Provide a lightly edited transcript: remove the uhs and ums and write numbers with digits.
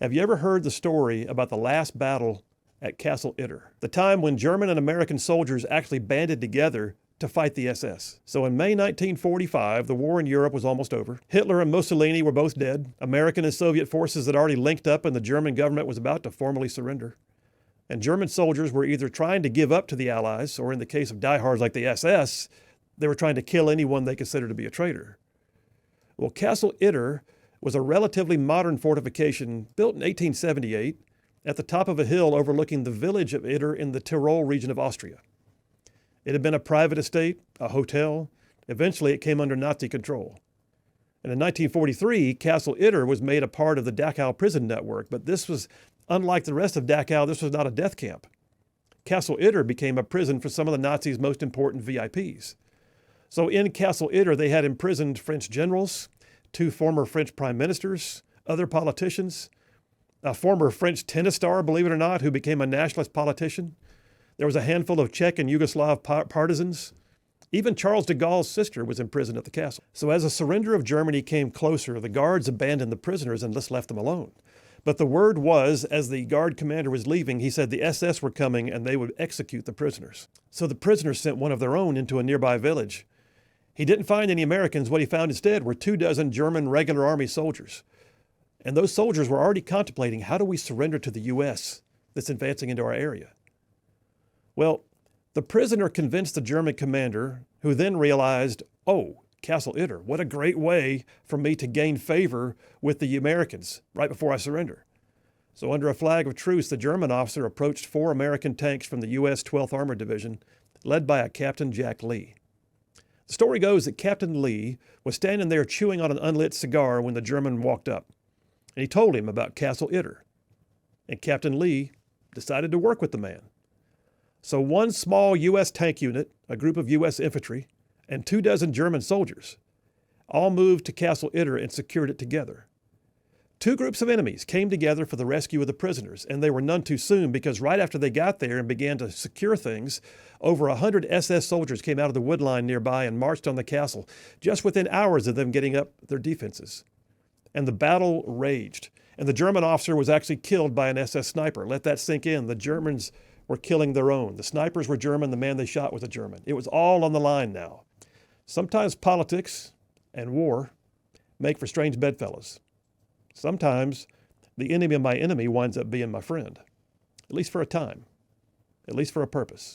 Have you ever heard the story about the last battle at Castle Itter? The time when German and American soldiers actually banded together to fight the SS. So in May 1945, the war in Europe was almost over. Hitler and Mussolini were both dead. American and Soviet forces had already linked up and the German government was about to formally surrender. And German soldiers were either trying to give up to the Allies, or in the case of diehards like the SS, they were trying to kill anyone they considered to be a traitor. Well, Castle Itter was a relatively modern fortification built in 1878 at the top of a hill overlooking the village of Itter in the Tyrol region of Austria. It had been a private estate, a hotel. Eventually, it came under Nazi control. And in 1943, Castle Itter was made a part of the Dachau prison network, but this was, unlike the rest of Dachau, this was not a death camp. Castle Itter became a prison for some of the Nazis' most important VIPs. So in Castle Itter, they had imprisoned French generals, 2 former French prime ministers, other politicians, a former French tennis star, believe it or not, who became a nationalist politician. There was a handful of Czech and Yugoslav partisans. Even Charles de Gaulle's sister was imprisoned at the castle. So as the surrender of Germany came closer, the guards abandoned the prisoners and just left them alone. But the word was, as the guard commander was leaving, he said the SS were coming and they would execute the prisoners. So the prisoners sent one of their own into a nearby village. He didn't find any Americans. What he found instead were 24 German regular army soldiers. And those soldiers were already contemplating, how do we surrender to the U.S. that's advancing into our area? Well, the prisoner convinced the German commander, who then realized, oh, Castle Itter, what a great way for me to gain favor with the Americans right before I surrender. So under a flag of truce, the German officer approached 4 American tanks from the U.S. 12th Armored Division, led by a Captain Jack Lee. The story goes that Captain Lee was standing there chewing on an unlit cigar when the German walked up, and he told him about Castle Itter. And Captain Lee decided to work with the man. So 1 small U.S. tank unit, a group of U.S. infantry, and 24 German soldiers all moved to Castle Itter and secured it together. 2 groups of enemies came together for the rescue of the prisoners, and they were none too soon because right after they got there and began to secure things, over 100 SS soldiers came out of the wood line nearby and marched on the castle, just within hours of them getting up their defenses. And the battle raged, and the German officer was actually killed by an SS sniper. Let that sink in. The Germans were killing their own. The snipers were German, the man they shot was a German. It was all on the line now. Sometimes politics and war make for strange bedfellows. Sometimes the enemy of my enemy winds up being my friend, at least for a time, at least for a purpose.